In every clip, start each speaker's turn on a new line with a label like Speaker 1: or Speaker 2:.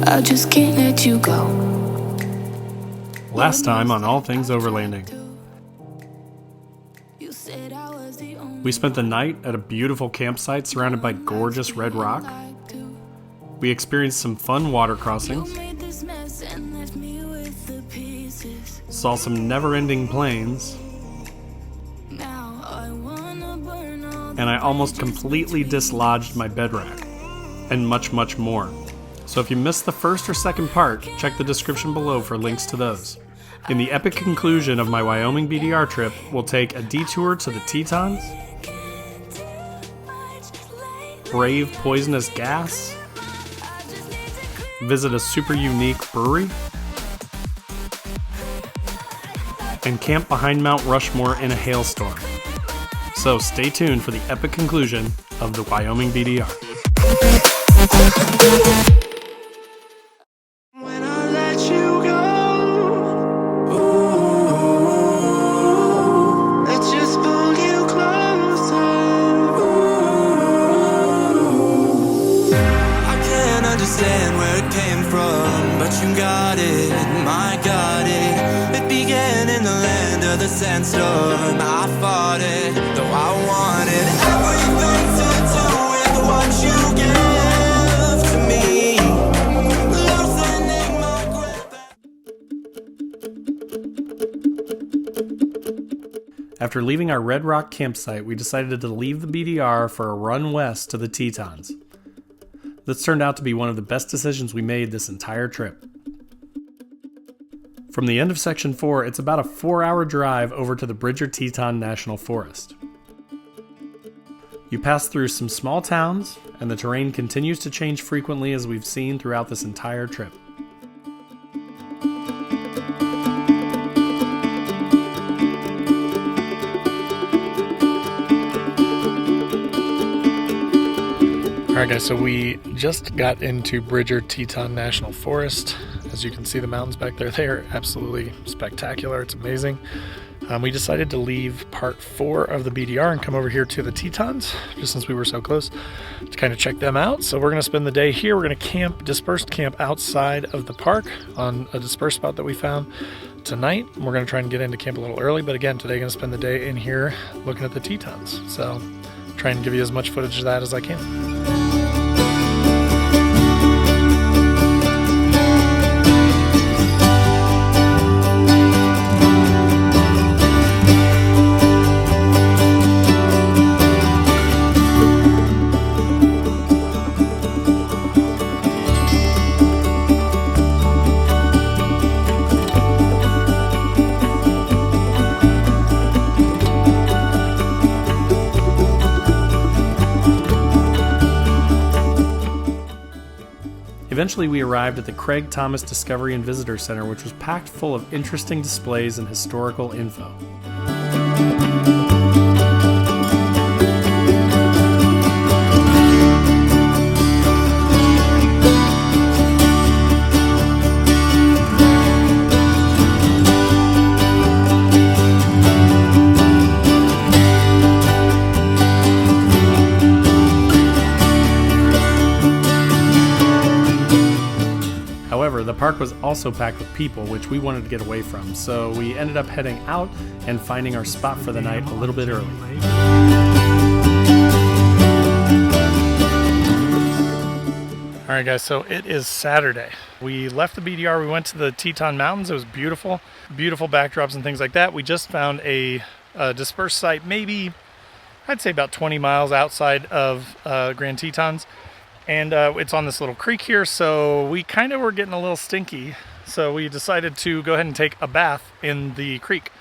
Speaker 1: I just can't let you go.
Speaker 2: Last time on All Things Overlanding. We spent the night at a beautiful campsite surrounded by gorgeous red rock. We experienced some fun water crossings, saw some never-ending plains, and I almost completely dislodged my bed rack, and much, much more. So if you missed the first or second part, check the description below for links to those. In the epic conclusion of my Wyoming BDR trip, we'll take a detour to the Tetons, brave poisonous gas, visit a super unique brewery, and camp behind Mount Rushmore in a hailstorm. So stay tuned for the epic conclusion of the Wyoming BDR.
Speaker 3: When I let you go, let's just pull you closer. I can't understand where it came from, but you got it, my got it. It began in the land of the sandstorm. I fought it, though I wanted everything to do with what you give to me. Loosening my grip.
Speaker 2: After leaving our Red Rock campsite, we decided to leave the BDR for a run west to the Tetons. This turned out to be one of the best decisions we made this entire trip. From the end of Section 4, it's about a 4-hour drive over to the Bridger-Teton National Forest. You pass through some small towns, and the terrain continues to change frequently as we've seen throughout this entire trip. Alright guys, so we just got into Bridger-Teton National Forest. As you can see the mountains back there, they are absolutely spectacular. It's amazing. We decided to leave part 4 of the BDR and come over here to the Tetons, just since we were so close, to kind of check them out. So we're going to spend the day here. We're going to dispersed camp outside of the park on a dispersed spot that we found tonight. We're going to try and get into camp a little early, but again, today going to spend the day in here looking at the Tetons. So try and give you as much footage of that as I can. Eventually we arrived at the Craig Thomas Discovery and Visitor Center, which was packed full of interesting displays and historical info. The park was also packed with people, which we wanted to get away from, so we ended up heading out and finding our spot for the night a little bit early. Alright guys, so it is Saturday. We left the BDR, we went to the Teton Mountains. It was beautiful, beautiful backdrops and things like that. We just found a dispersed site, maybe, I'd say about 20 miles outside of Grand Tetons. And it's on this little creek here, so we kind of were getting a little stinky. So we decided to go ahead and take a bath in the creek.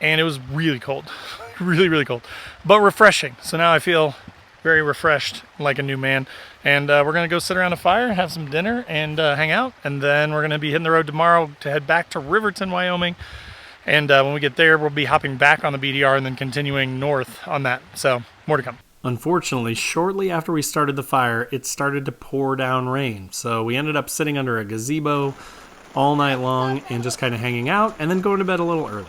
Speaker 2: And it was really cold, really, really cold, but refreshing. So now I feel very refreshed, like a new man. And we're gonna go sit around a fire, have some dinner, and hang out. And then we're gonna be hitting the road tomorrow to head back to Riverton, Wyoming. And when we get there, we'll be hopping back on the BDR and then continuing north on that. So more to come. Unfortunately, shortly after we started the fire, it started to pour down rain. So we ended up sitting under a gazebo all night long and just kind of hanging out and then going to bed a little early.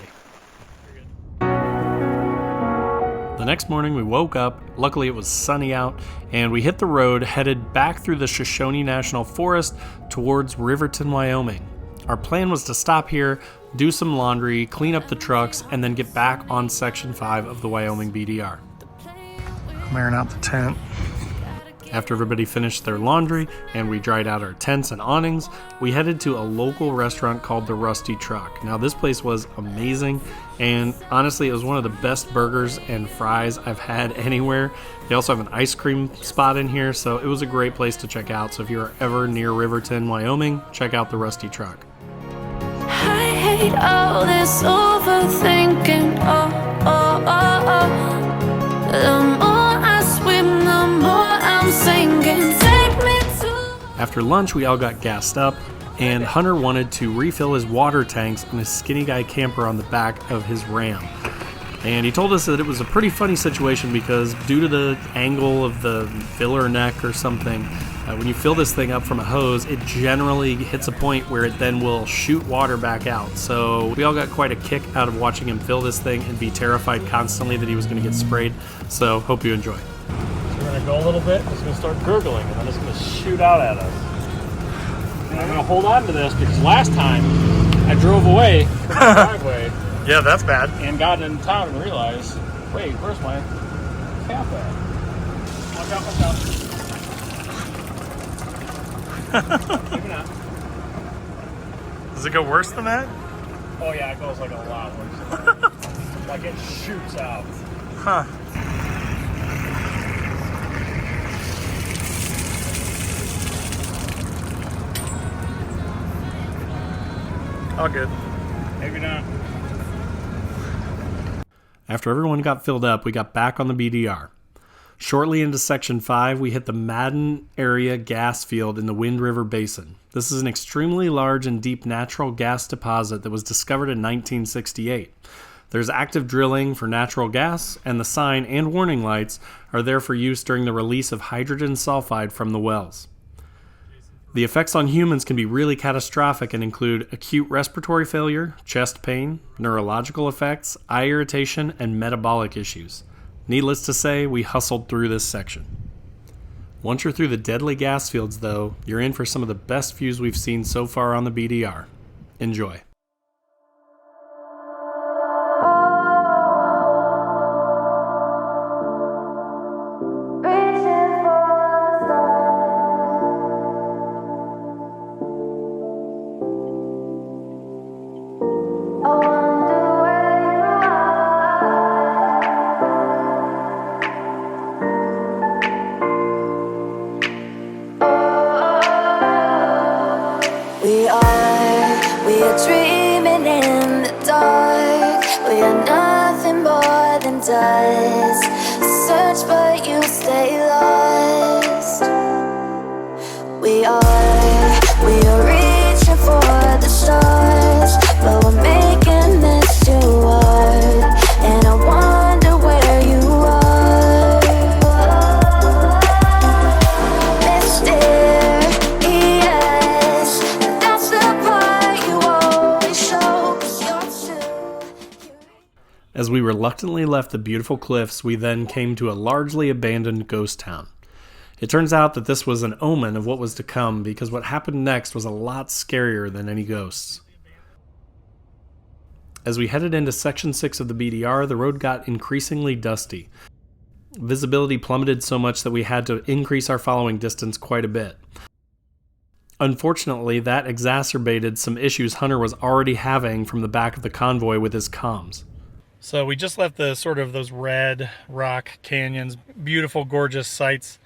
Speaker 2: The next morning we woke up, luckily it was sunny out, and we hit the road headed back through the Shoshone National Forest towards Riverton, Wyoming. Our plan was to stop here, do some laundry, clean up the trucks, and then get back on Section 5 of the Wyoming BDR. I'm airing out the tent. After everybody finished their laundry and we dried out our tents and awnings, we headed to a local restaurant called the Rusty Truck. Now this place was amazing, and honestly it was one of the best burgers and fries I've had anywhere. They also have an ice cream spot in here, so it was a great place to check out. So if you're ever near Riverton, Wyoming, check out the Rusty Truck.
Speaker 1: I hate all this overthinking. The more I swim, the more I'm sinking. Take me to.
Speaker 2: After lunch, we all got gassed up, and Hunter wanted to refill his water tanks on his skinny guy camper on the back of his Ram. And he told us that it was a pretty funny situation because due to the angle of the filler neck or something, when you fill this thing up from a hose, it generally hits a point where it then will shoot water back out. So we all got quite a kick out of watching him fill this thing and be terrified constantly that he was going to get sprayed. So hope you enjoy.
Speaker 4: So we're going to go a little bit, it's going to start gurgling, and then it's going to shoot out at us. And I'm going to hold on to this because last time I drove away from the driveway.
Speaker 2: Yeah, that's bad.
Speaker 4: And got into town and realized, wait, where's my cap at? Watch out, watch out. Maybe not.
Speaker 2: Does it go worse than that?
Speaker 4: Oh yeah, it goes like a lot worse. Like it shoots out.
Speaker 2: Huh. All good.
Speaker 4: Maybe not.
Speaker 2: After everyone got filled up, we got back on the BDR. Shortly into Section 5, we hit the Madden area gas field in the Wind River Basin. This is an extremely large and deep natural gas deposit that was discovered in 1968. There's active drilling for natural gas, and the sign and warning lights are there for use during the release of hydrogen sulfide from the wells. The effects on humans can be really catastrophic and include acute respiratory failure, chest pain, neurological effects, eye irritation, and metabolic issues. Needless to say, we hustled through this section. Once you're through the deadly gas fields, though, you're in for some of the best views we've seen so far on the BDR. Enjoy.
Speaker 1: We are dreaming in the dark. We are nothing more than dust. Search but you stay lost. We are reaching for the stars, but we're making this too hard. And I wonder where you are. Mysterious, that's the part you always show, 'cause you're too.
Speaker 2: As we reluctantly left the beautiful cliffs, we then came to a largely abandoned ghost town. It turns out that this was an omen of what was to come, because what happened next was a lot scarier than any ghosts. As we headed into Section 6 of the BDR, the road got increasingly dusty. Visibility plummeted so much that we had to increase our following distance quite a bit. Unfortunately, that exacerbated some issues Hunter was already having from the back of the convoy with his comms. So we just left the sort of those red rock canyons, beautiful, gorgeous sights.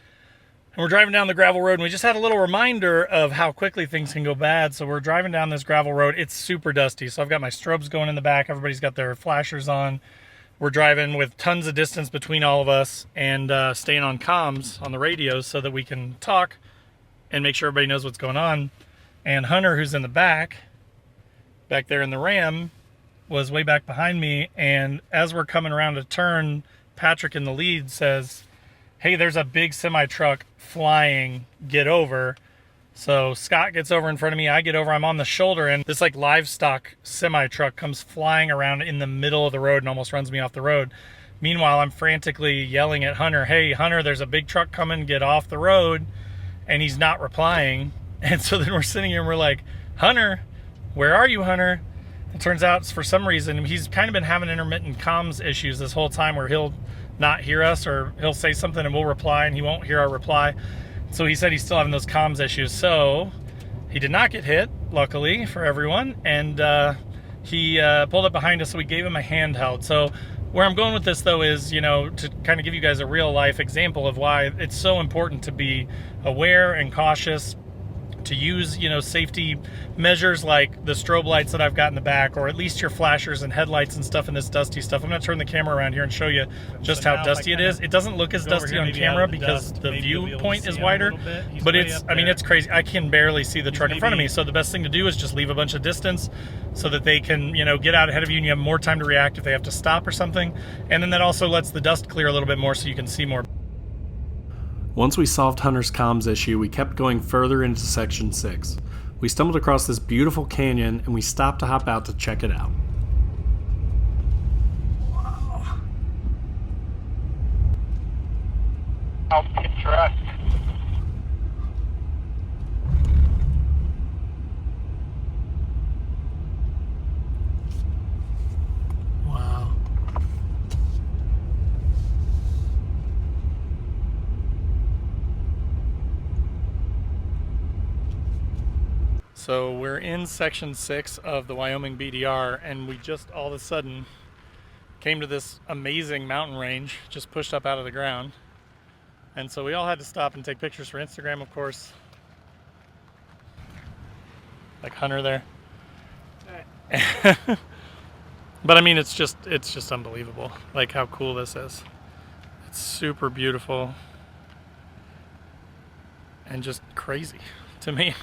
Speaker 2: And we're driving down the gravel road, and we just had a little reminder of how quickly things can go bad. So we're driving down this gravel road. It's super dusty. So I've got my strobes going in the back. Everybody's got their flashers on. We're driving with tons of distance between all of us and staying on comms on the radios so that we can talk and make sure everybody knows what's going on. And Hunter, who's in the back there in the Ram, was way back behind me. And as we're coming around a turn, Patrick in the lead says, "Hey, there's a big semi-truck flying, get over." So Scott gets over in front of me, I get over, I'm on the shoulder, and this like livestock semi-truck comes flying around in the middle of the road and almost runs me off the road. Meanwhile, I'm frantically yelling at Hunter, hey, Hunter, there's a big truck coming, get off the road. And he's not replying. And so then we're sitting here and we're like, Hunter, where are you, Hunter? It turns out for some reason, he's kind of been having intermittent comms issues this whole time where he'll not hear us, or he'll say something and we'll reply and he won't hear our reply. So he said he's still having those comms issues. So he did not get hit, luckily for everyone. And he pulled up behind us, so we gave him a handheld. So where I'm going with this, though, is, you know, to kind of give you guys a real life example of why it's so important to be aware and cautious, to use, you know, safety measures like the strobe lights that I've got in the back, or at least your flashers and headlights and stuff in this dusty stuff. I'm going to turn the camera around here and show you just how dusty it is. It doesn't look as dusty on camera because the viewpoint is wider, but it's, I mean, it's crazy. I can barely see the truck in front of me. So the best thing to do is just leave a bunch of distance so that they can, you know, get out ahead of you and you have more time to react if they have to stop or something. And then that also lets the dust clear a little bit more so you can see more. Once we solved Hunter's comms issue, we kept going further into Section 6. We stumbled across this beautiful canyon and we stopped to hop out to check it out. Wow.
Speaker 4: I'll get truck.
Speaker 2: Wow. So we're in Section 6 of the Wyoming BDR, and we just all of a sudden came to this amazing mountain range, just pushed up out of the ground. And so we all had to stop and take pictures for Instagram, of course. Like Hunter there. But I mean, it's just unbelievable, like how cool this is. It's super beautiful and just crazy to me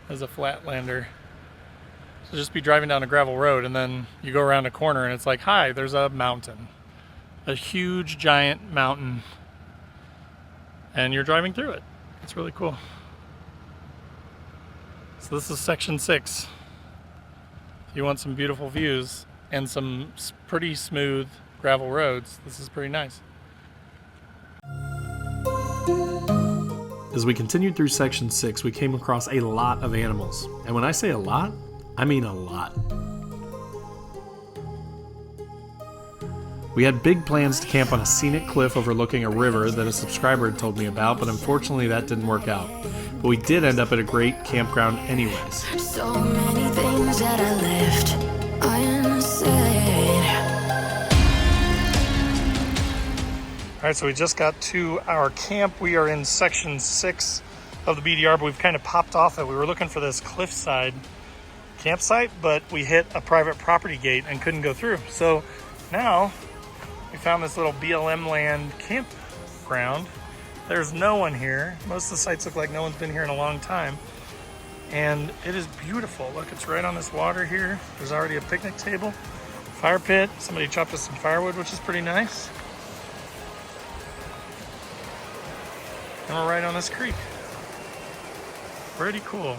Speaker 2: as a flatlander. So just be driving down a gravel road and then you go around a corner and it's like, hi, there's a mountain, a huge giant mountain, and you're driving through it. It's really cool. So this is Section 6. If you want some beautiful views and some pretty smooth gravel roads, this is pretty nice. As we continued through Section 6, we came across a lot of animals. And when I say a lot, I mean a lot. We had big plans to camp on a scenic cliff overlooking a river that a subscriber had told me about, but unfortunately that didn't work out. But we did end up at a great campground anyways.
Speaker 1: So many things that I left unsaid.
Speaker 2: All right, so we just got to our camp. We are in Section 6 of the BDR, but we've kind of popped off it. We were looking for this cliffside campsite, but we hit a private property gate and couldn't go through. So now we found this little BLM land campground. There's no one here. Most of the sites look like no one's been here in a long time. And it is beautiful. Look, it's right on this water here. There's already a picnic table, fire pit. Somebody chopped us some firewood, which is pretty nice. And we're right on this creek. Pretty cool.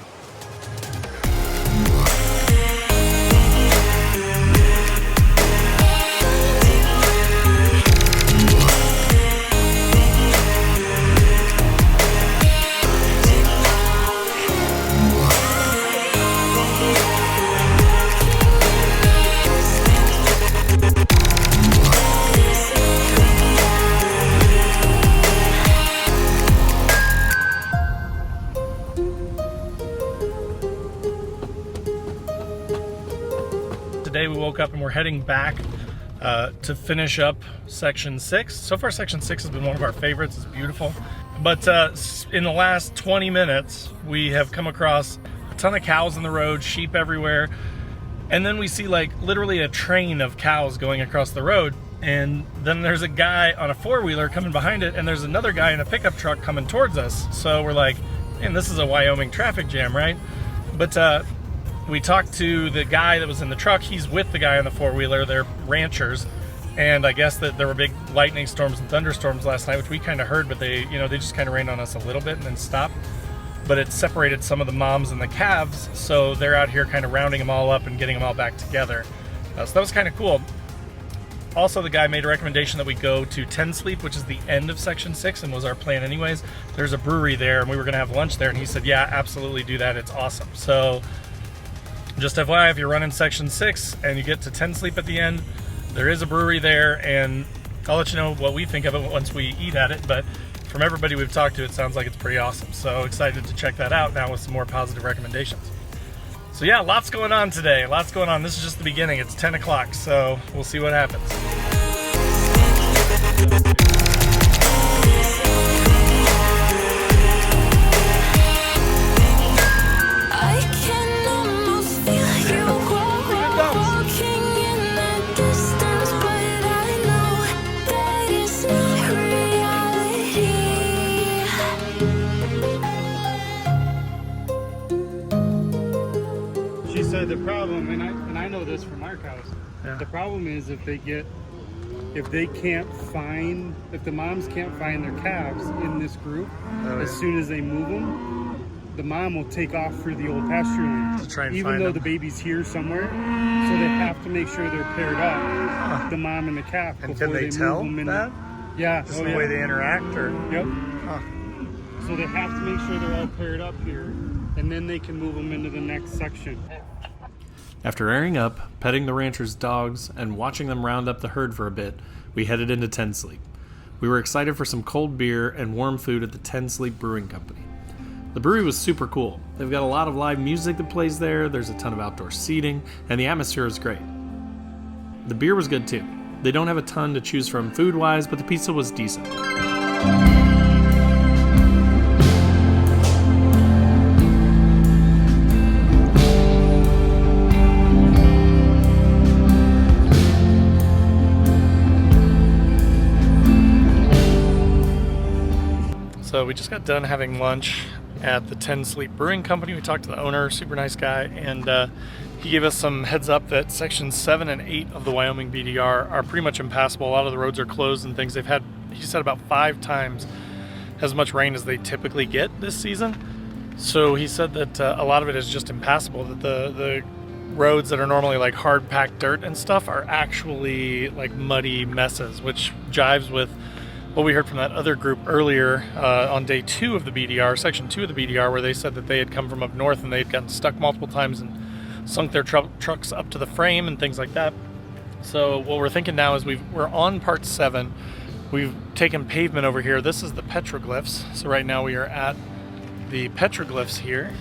Speaker 2: Today we woke up and we're heading back to finish up Section 6. So far Section 6 has been one of our favorites. It's beautiful. But in the last 20 minutes we have come across a ton of cows in the road, sheep everywhere, and then we see like literally a train of cows going across the road, and then there's a guy on a four-wheeler coming behind it, and there's another guy in a pickup truck coming towards us. So we're like, man, this is a Wyoming traffic jam, right? But we talked to the guy that was in the truck. He's with the guy on the four-wheeler. They're ranchers, and I guess that there were big lightning storms and thunderstorms last night, which we kind of heard, but they just kind of rained on us a little bit and then stopped. But it separated some of the moms and the calves, so they're out here kind of rounding them all up and getting them all back together. So that was kind of cool. Also, the guy made a recommendation that we go to Ten Sleep, which is the end of Section 6 and was our plan anyways. There's a brewery there and we were gonna have lunch there, and he said, yeah, absolutely do that, it's awesome. So just FYI, if you're running Section 6 and you get to Ten Sleep at the end, there is a brewery there, and I'll let you know what we think of it once we eat at it, but from everybody we've talked to, it sounds like it's pretty awesome. So excited to check that out now with some more positive recommendations. So yeah, lots going on today, lots going on. This is just the beginning. It's 10 o'clock, so we'll see what happens.
Speaker 1: I can almost feel you walking in the distance, but I know that it's not reality.
Speaker 5: She said the problem, and I know this from our cows.
Speaker 2: Yeah.
Speaker 5: The problem is if the moms can't find their calves in this group, as soon as they move them, the mom will take off for the old pasture land.
Speaker 2: To try and
Speaker 5: even
Speaker 2: find
Speaker 5: though
Speaker 2: them.
Speaker 5: the baby's here somewhere, so they have to make sure they're paired up, the mom and the calf,
Speaker 2: And
Speaker 5: before
Speaker 2: can they
Speaker 5: move
Speaker 2: tell
Speaker 5: them in.
Speaker 2: that?
Speaker 5: Yeah.
Speaker 2: Just the way they interact, or?
Speaker 5: Yep.
Speaker 2: Huh.
Speaker 5: So they have to make sure they're all paired up here, and then they can move them into the next section.
Speaker 6: After airing up, petting the rancher's dogs, and watching them round up the herd for a bit, we headed into Ten Sleep. We were excited for some cold beer and warm food at the Ten Sleep Brewing Company. The brewery was super cool. They've got a lot of live music that plays there, there's a ton of outdoor seating, and the atmosphere is great. The beer was good too. They don't have a ton to choose from food-wise, but the pizza was decent.
Speaker 2: So we just got done having lunch at the Ten Sleep Brewing Company. We talked to the owner, super nice guy, and he gave us some heads up that sections 7 and 8 of the Wyoming BDR are pretty much impassable. A lot of the roads are closed and things. They've had, he said, about 5 times as much rain as they typically get this season. So he said that a lot of it is just impassable, that the roads that are normally like hard packed dirt and stuff are actually like muddy messes, which jives with what we heard from that other group earlier on day 2 of the BDR, section 2 of the BDR, where they said that they had come from up north and they had gotten stuck multiple times and sunk their trucks up to the frame and things like that. So what we're thinking now is we're on part 7. We've taken pavement over here. This is the petroglyphs. So right now we are at the petroglyphs here,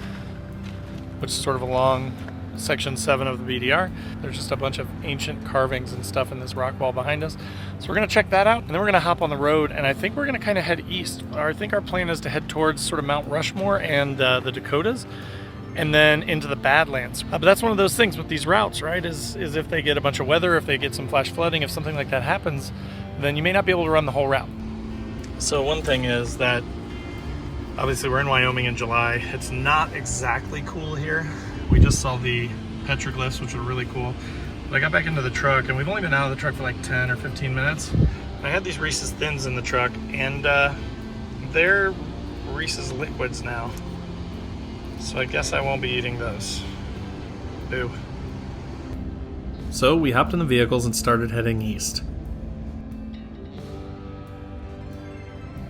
Speaker 2: which is sort of along section 7 of the BDR. There's just a bunch of ancient carvings and stuff in this rock wall behind us. So we're gonna check that out, and then we're gonna hop on the road, and I think we're gonna kind of head east. I think our plan is to head towards sort of Mount Rushmore and the Dakotas, and then into the Badlands. But that's one of those things with these routes, right? Is if they get a bunch of weather, if they get some flash flooding, if something like that happens, then you may not be able to run the whole route. So one thing is that obviously we're in Wyoming in July. It's not exactly cool here. We just saw the petroglyphs, which are really cool. But I got back into the truck, and we've only been out of the truck for like 10 or 15 minutes. I had these Reese's Thins in the truck, and they're Reese's Liquids now. So I guess I won't be eating those. Boo.
Speaker 6: So we hopped in the vehicles and started heading east.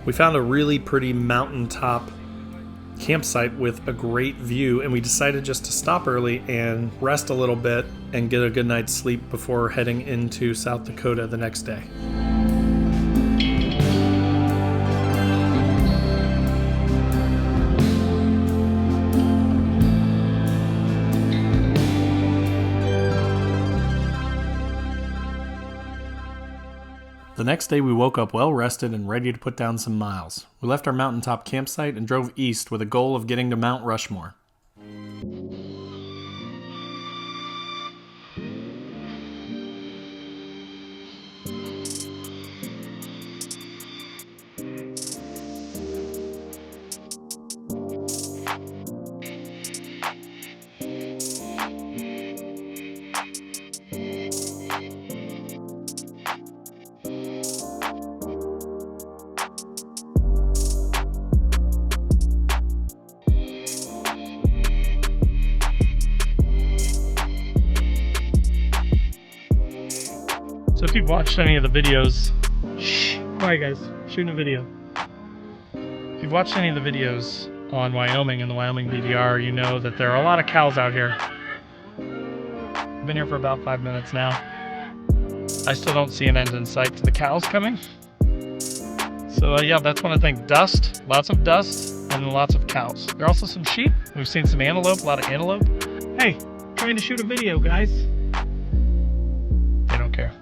Speaker 6: We found a really pretty mountaintop campsite with a great view, and we decided just to stop early and rest a little bit and get a good night's sleep before heading into South Dakota the next day. The next day we woke up well rested and ready to put down some miles. We left our mountaintop campsite and drove east with a goal of getting to Mount Rushmore.
Speaker 2: if you've watched any of the videos, alright guys, shooting a video. If you've watched any of the videos on Wyoming and the Wyoming BDR, you know that there are a lot of cows out here. I've been here for about 5 minutes now. I still don't see an end in sight to the cows coming. So yeah, that's one of the things. Dust, lots of dust, and lots of cows. There are also some sheep. We've seen some antelope, a lot of antelope. Hey, trying to shoot a video, guys. They don't care.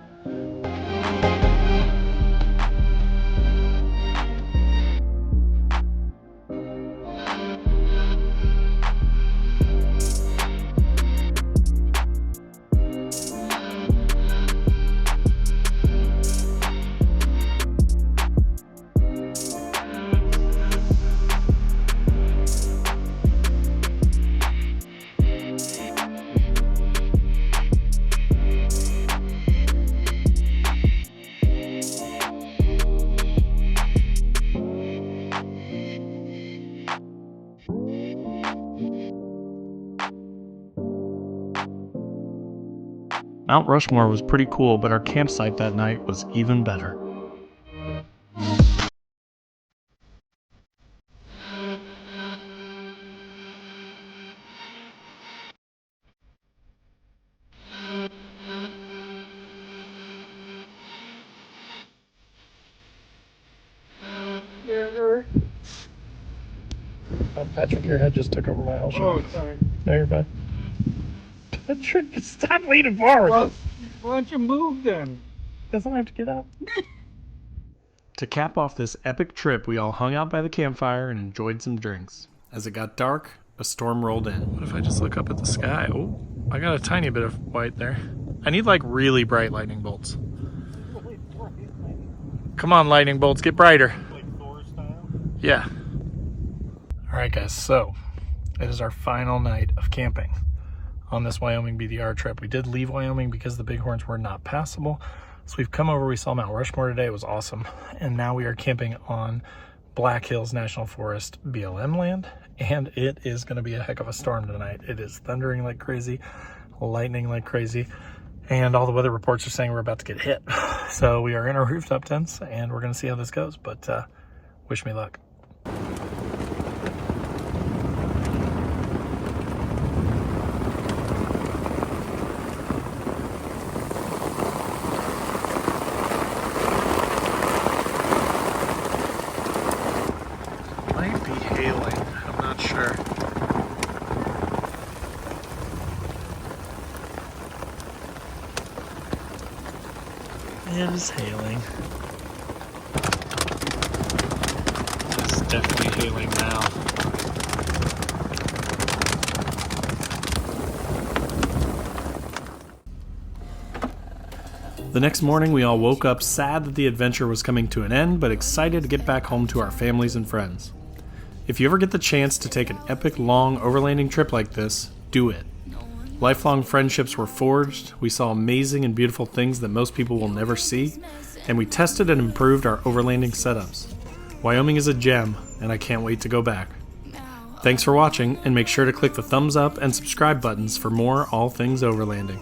Speaker 2: Mount Rushmore was pretty cool, but our campsite that night was even better. Patrick, your head just took over my whole show.
Speaker 5: Oh, sorry.
Speaker 2: No, you're fine. Patrick, stop leaning forward.
Speaker 5: Well, why don't you move then?
Speaker 2: Doesn't have to get up.
Speaker 6: To cap off this epic trip, we all hung out by the campfire and enjoyed some drinks. As it got dark, a storm rolled in.
Speaker 2: What if I just look up at the sky? Oh, I got a tiny bit of white there. I need like really bright lightning bolts. Come on, lightning bolts, get brighter.
Speaker 5: Like Thor style?
Speaker 2: Yeah. Alright guys, so it is our final night of camping on this Wyoming BDR trip. We did leave Wyoming because the bighorns were not passable. So we've come over, we saw Mount Rushmore today, it was awesome. And now we are camping on Black Hills National Forest BLM land. And it is gonna be a heck of a storm tonight. It is thundering like crazy, lightning like crazy. And all the weather reports are saying we're about to get hit. So we are in our rooftop tents and we're gonna see how this goes, but wish me luck. Might be hailing, I'm not sure. It is hailing. It's definitely hailing now.
Speaker 6: The next morning, we all woke up sad that the adventure was coming to an end, but excited to get back home to our families and friends. If you ever get the chance to take an epic, long overlanding trip like this, do it. Lifelong friendships were forged, we saw amazing and beautiful things that most people will never see, and we tested and improved our overlanding setups. Wyoming is a gem, and I can't wait to go back. Thanks for watching, and make sure to click the thumbs up and subscribe buttons for more all things overlanding.